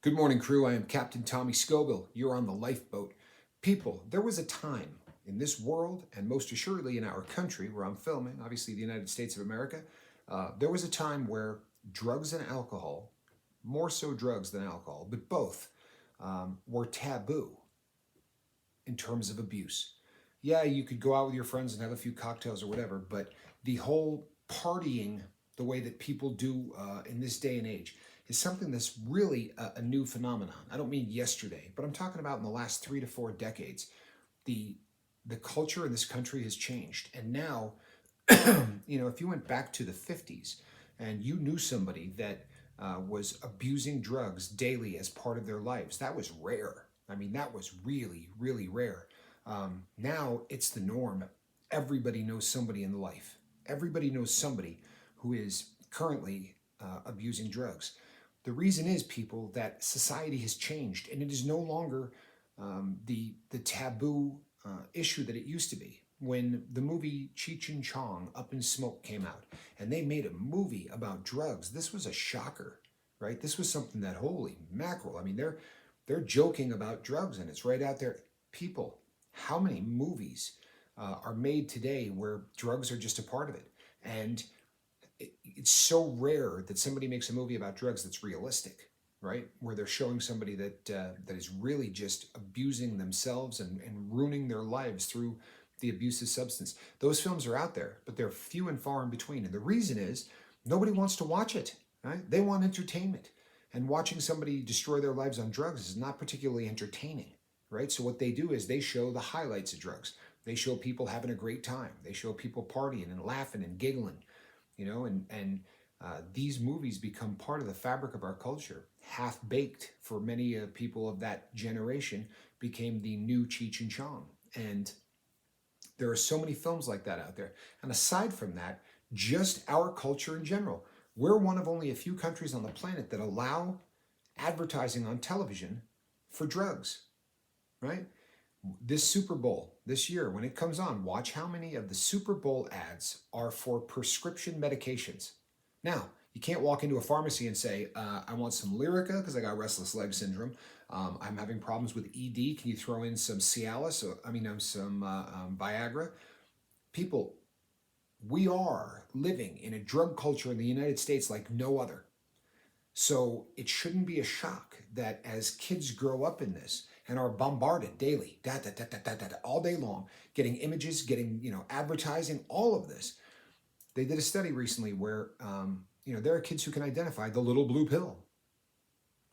Good morning, crew. I am Captain Tommy Scoville. You're on the lifeboat. People, there was a time in this world, and most assuredly in our country where I'm filming, obviously the United States of America, there was a time where drugs and alcohol, more so drugs than alcohol, but both, were taboo in terms of abuse. Yeah, you could go out with your friends and have a few cocktails or whatever, but the whole partying, the way that people do in this day and age, is something that's really a new phenomenon. I don't mean yesterday, but I'm talking about in the last 3 to 4 decades. The the culture in this country has changed, and now, if you went back to the 50s and you knew somebody that was abusing drugs daily as part of their lives, that was rare. I mean, that was really, really rare. Now it's the norm. Everybody knows somebody in life. Everybody knows somebody who is currently abusing drugs. The reason is, people, that society has changed, and it is no longer the taboo issue that it used to be. When the movie Cheech and Chong, Up in Smoke, came out, and they made a movie about drugs, this was a shocker, right? This was something that, holy mackerel! I mean, they're joking about drugs, and it's right out there. People, how many movies are made today where drugs are just a part of it? And it's so rare that somebody makes a movie about drugs that's realistic, right? Where they're showing somebody that is really just abusing themselves and ruining their lives through the abusive substance. Those films are out there, but they're few and far in between. And the reason is nobody wants to watch it, right? They want entertainment. And watching somebody destroy their lives on drugs is not particularly entertaining, right? So what they do is they show the highlights of drugs. They show people having a great time. They show people partying and laughing and giggling, and these movies become part of the fabric of our culture. Half Baked, for many people of that generation, became the new Cheech and Chong. And there are so many films like that out there. And aside from that, just our culture in general. We're one of only a few countries on the planet that allow advertising on television for drugs, right? This Super Bowl this year, when it comes on, watch how many of the Super Bowl ads are for prescription medications. Now, you can't walk into a pharmacy and say, I want some Lyrica because I got restless leg syndrome. I'm having problems with ED. Can you throw in some Cialis? Some Viagra? People, we are living in a drug culture in the United States like no other. So it shouldn't be a shock that as kids grow up in this and are bombarded daily, all day long, getting images, getting advertising, all of this. They did a study recently where there are kids who can identify the little blue pill.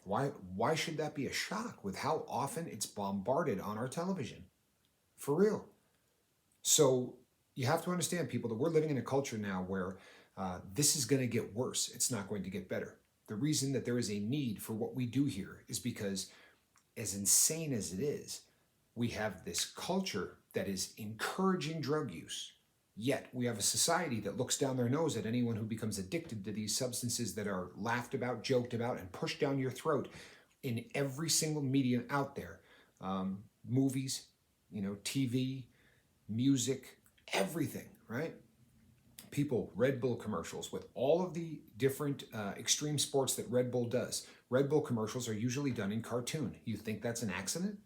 Why should that be a shock with how often it's bombarded on our television? For real. So you have to understand, people, that we're living in a culture now where this is going to get worse. It's not going to get better. The reason that there is a need for what we do here is because, as insane as it is, we have this culture that is encouraging drug use. Yet we have a society that looks down their nose at anyone who becomes addicted to these substances that are laughed about, joked about, and pushed down your throat in every single medium out there. Movies, TV, music, everything, right? People, Red Bull commercials with all of the different extreme sports that Red Bull does. Red Bull commercials are usually done in cartoon. You think that's an accident?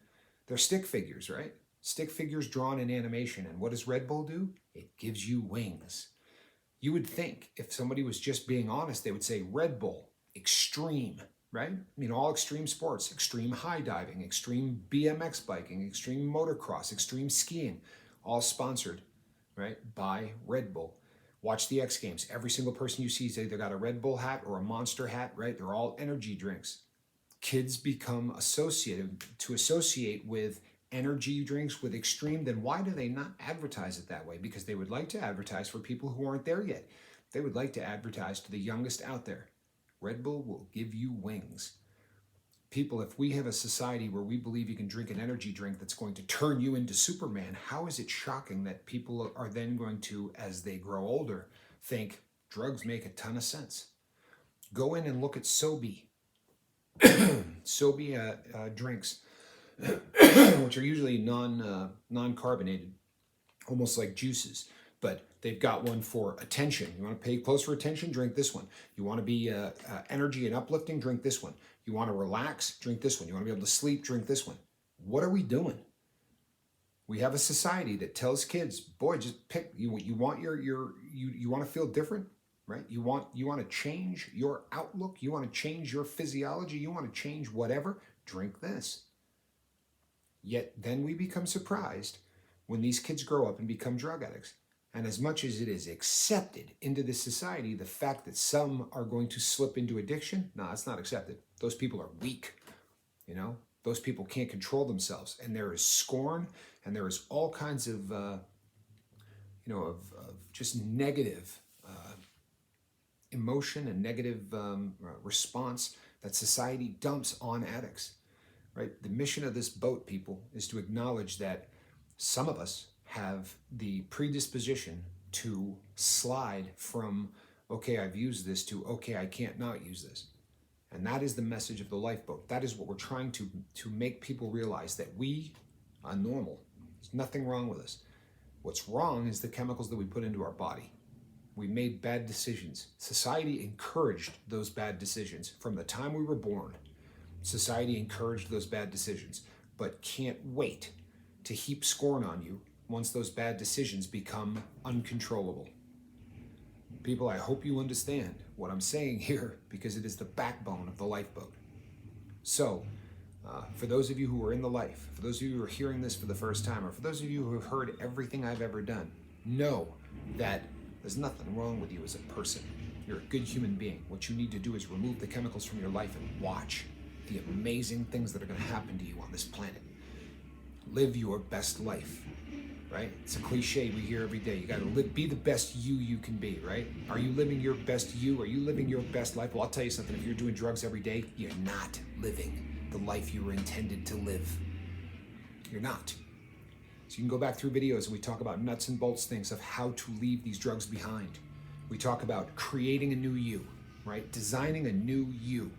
They're stick figures, right? Stick figures drawn in animation. And what does Red Bull do? It gives you wings. You would think if somebody was just being honest, they would say Red Bull, extreme, right? All extreme sports, extreme high diving, extreme BMX biking, extreme motocross, extreme skiing, all sponsored, right, by Red Bull. Watch the X Games. Every single person you see has either got a Red Bull hat or a Monster hat, right? They're all energy drinks. Kids become associate with energy drinks, with extreme. Then why do they not advertise it that way? Because they would like to advertise for people who aren't there yet. They would like to advertise to the youngest out there. Red Bull will give you wings. People, if we have a society where we believe you can drink an energy drink that's going to turn you into Superman, how is it shocking that people are then going to, as they grow older, think drugs make a ton of sense? Go in and look at Sobe. Sobe drinks, which are usually non-carbonated, almost like juices, but They've got one for attention. You want to pay closer attention? Drink this one. You want to be energy and uplifting? Drink this one. You want to relax? Drink this one. You want to be able to sleep? Drink this one. What are we doing? We have a society that tells kids, boy, just pick. You want you want to feel different, right? You want to change your outlook. You want to change your physiology. You want to change whatever. Drink this. Yet then we become surprised when these kids grow up and become drug addicts. And as much as it is accepted into this society, the fact that some are going to slip into addiction, no, it's not accepted. Those people are weak, you know? Those people can't control themselves. And there is scorn and there is all kinds of, of just negative emotion and negative response that society dumps on addicts, right? The mission of this boat, people, is to acknowledge that some of us have the predisposition to slide from, okay, I've used this, to, okay, I can't not use this. And that is the message of the lifeboat. That is what we're trying to make people realize, that we are normal. There's nothing wrong with us. What's wrong is the chemicals that we put into our body. We made bad decisions. Society encouraged those bad decisions from the time we were born. Society encouraged those bad decisions, but can't wait to heap scorn on you once those bad decisions become uncontrollable. People, I hope you understand what I'm saying here, because it is the backbone of the lifeboat. So, for those of you who are in the life, for those of you who are hearing this for the first time, or for those of you who have heard everything I've ever done, know that there's nothing wrong with you as a person. You're a good human being. What you need to do is remove the chemicals from your life and watch the amazing things that are going to happen to you on this planet. Live your best life. Right? It's a cliche we hear every day. You got to be the best you can be, right? Are you living your best you? Are you living your best life? Well, I'll tell you something. If you're doing drugs every day, you're not living the life you were intended to live. You're not. So you can go back through videos and we talk about nuts and bolts things of how to leave these drugs behind. We talk about creating a new you, right? Designing a new you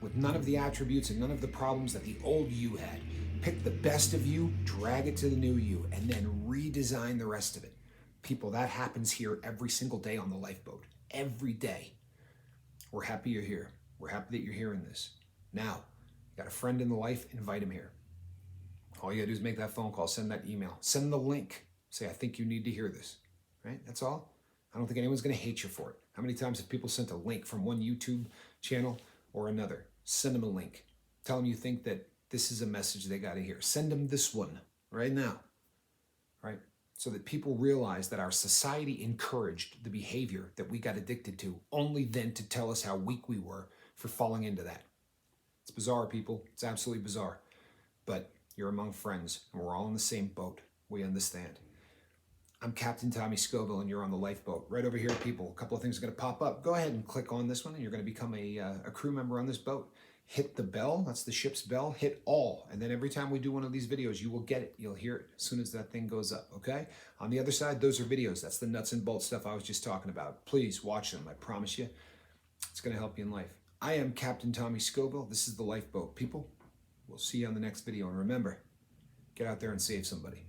with none of the attributes and none of the problems that the old you had. Pick the best of you, drag it to the new you, and then redesign the rest of it. People, that happens here every single day on the lifeboat. Every day. We're happy you're here. We're happy that you're hearing this. Now, you got a friend in the life, invite him here. All you gotta do is make that phone call, send that email, send the link. Say, I think you need to hear this, right? That's all. I don't think anyone's gonna hate you for it. How many times have people sent a link from one YouTube channel or another? Send them a link. Tell them you think that this is a message they got to hear. Send them this one right now, right? So that people realize that our society encouraged the behavior that we got addicted to, only then to tell us how weak we were for falling into that. It's bizarre, people. It's absolutely bizarre. But you're among friends, and we're all in the same boat. We understand. I'm Captain Tommy Scoville, and you're on the lifeboat. Right over here, people, a couple of things are going to pop up. Go ahead and click on this one, and you're going to become a crew member on this boat. Hit the bell, that's the ship's bell, hit all. And then every time we do one of these videos, you will get it. You'll hear it as soon as that thing goes up, okay? On the other side, those are videos. That's the nuts and bolts stuff I was just talking about. Please watch them, I promise you. It's gonna help you in life. I am Captain Tommy Scoville. This is the lifeboat. People, we'll see you on the next video. And remember, get out there and save somebody.